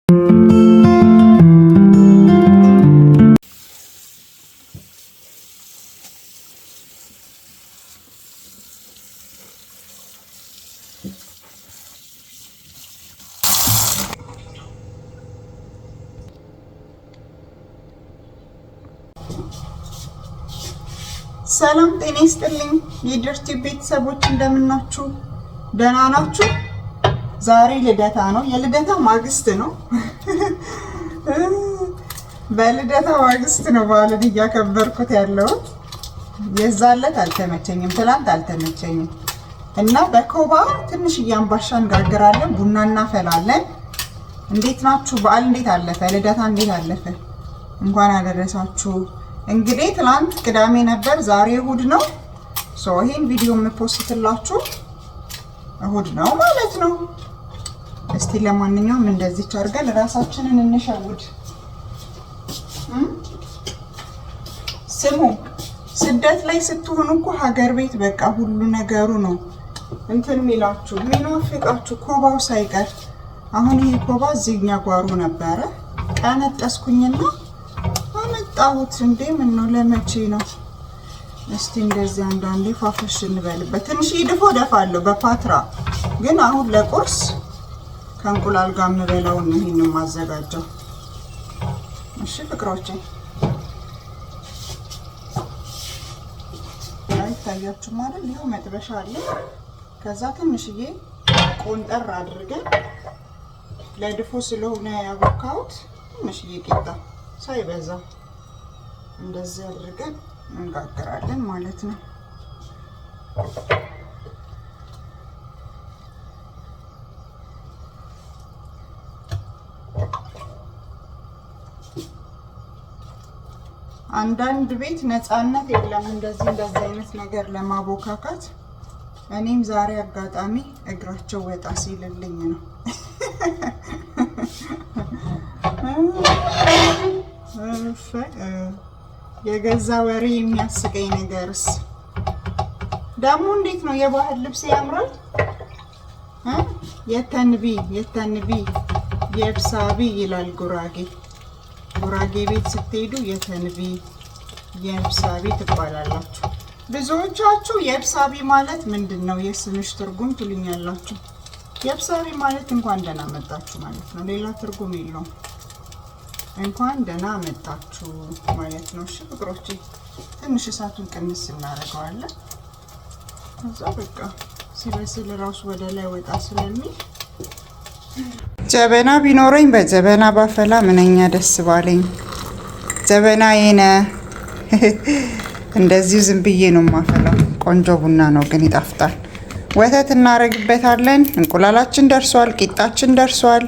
ሰላም ጤና ይስጥልኝ የድርቲ ቤተሰቦች እንደምናችሁ ደህና ናችሁ? ዛሬ ልደታ ነው። የልደታ ማግስት ነው። በልደታ ማግስት ነው በዓልን እያከበርኩት ያለው። የዛለት አልተመቸኝም፣ ትላንት አልተመቸኝም እና በኮባ ትንሽ አምባሻ እንጋግራለን፣ ቡና እናፈላለን። እንዴት ናችሁ? በዓል እንዴት አለፈ? ልደታ እንዴት አለፈ? እንኳን አደረሳችሁ። እንግዲህ ትላንት ቅዳሜ ነበር፣ ዛሬ እሁድ ነው። ይሄን ቪዲዮ የምፖስትላችሁ እሁድ ነው ማለት ነው። እስቲ ለማንኛውም እንደዚህ አድርገን ራሳችንን እንሸውድ። ስሙ፣ ስደት ላይ ስትሆኑ እኮ ሀገር ቤት በቃ ሁሉ ነገሩ ነው እንትን ሚላችሁ ሚናፍቃችሁ፣ ኮባው ሳይቀር። አሁን ይሄ ኮባ እዚህኛ ጓሮ ነበረ፣ ቀነጠስኩኝና አመጣሁት። እንዴ ምን ነው ለመቼ ነው? እስቲ እንደዚህ አንዳንዴ ፋፈሽ እንበልበት። ትንሽ ድፎ ደፋለሁ በፓትራ፣ ግን አሁን ለቁርስ ከእንቁላል ጋር የምበላው ነው ይሄንን ማዘጋጀው። እሺ ፍቅሮቼ፣ ታያችሁ ማለት ነው። መጥበሻ አለ። ከዛ ትንሽዬ ቆንጠር አድርገን ለድፎ ስለሆነ ያቦካሁት ትንሽዬ ቂጣ ሳይበዛ እንደዚህ አድርገን እንጋግራለን ማለት ነው። አንዳንድ ቤት ነፃነት የለም እንደዚህ አይነት ነገር ለማቦካካት። እኔም ዛሬ አጋጣሚ እግራቸው ወጣ ሲልልኝ ነው። የገዛ ወሬ የሚያስቀኝ ነገርስ ደግሞ እንዴት ነው? የባህል ልብስ ያምራል። የተንቢ የብሳቢ ይላል ጉራጌ። ጉራጌ ቤት ስትሄዱ የተንቢ የብሳቢ ትባላላችሁ። ብዙዎቻችሁ የብሳቢ ማለት ምንድነው የስምሽ ትርጉም ትሉኛላችሁ። የብሳቢ ማለት እንኳን ደህና መጣችሁ ማለት ነው። ሌላ ትርጉም የለውም። እንኳን ደህና መጣችሁ ማለት ነው። እሺ ፍቅሮቼ፣ ትንሽ እሳቱን ቅንስ እናደርገዋለን። ከዛ በቃ ሲበስል ራሱ ወደ ላይ ወጣ ስለሚል ጀበና ቢኖረኝ በጀበና ባፈላ ምንኛ ደስ ባለኝ። ጀበና የነ እንደዚሁ ዝም ብዬ ነው ማፈላው። ቆንጆ ቡና ነው ግን ይጣፍጣል። ወተት እናረግበታለን። እንቁላላችን ደርሷል፣ ቂጣችን ደርሷል።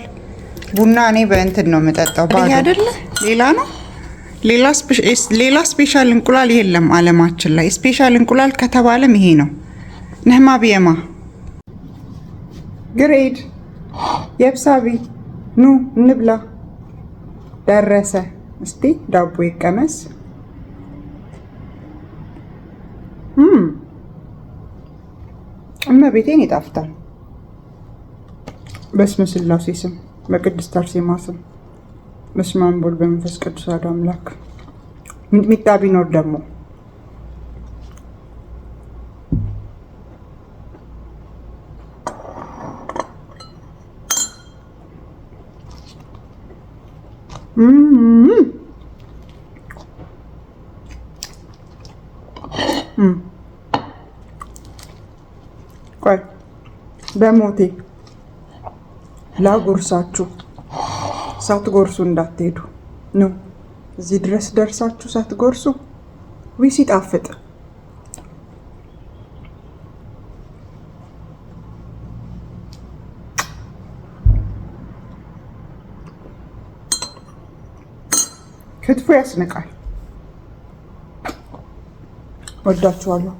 ቡና እኔ በእንትን ነው የምጠጣው፣ ባዶ አይደለ። ሌላ ነው ሌላ ስፔሻል እንቁላል የለም ዓለማችን ላይ። ስፔሻል እንቁላል ከተባለም ይሄ ነው። ነህማ ቢየማ ግሬድ የብሳቢ ኑ እንብላ። ደረሰ። እስቲ ዳቦ ይቀመስ። እመቤቴን ይጣፍጣል። በስመ ስላሴ ስም በቅድስት አርሴማ ስም በስመ አብ ወወልድ በመንፈስ ቅዱስ አሐዱ አምላክ። ሚጥሚጣ ቢኖር ደግሞ ቆይ በሞቴ ላጎርሳችሁ፣ ሳትጎርሱ እንዳትሄዱ ነው። እዚህ ድረስ ደርሳችሁ ሳትጎርሱ ወይ ሲጣፍጥ። ክትፎ ያስነቃል። ወዳችኋለሁ።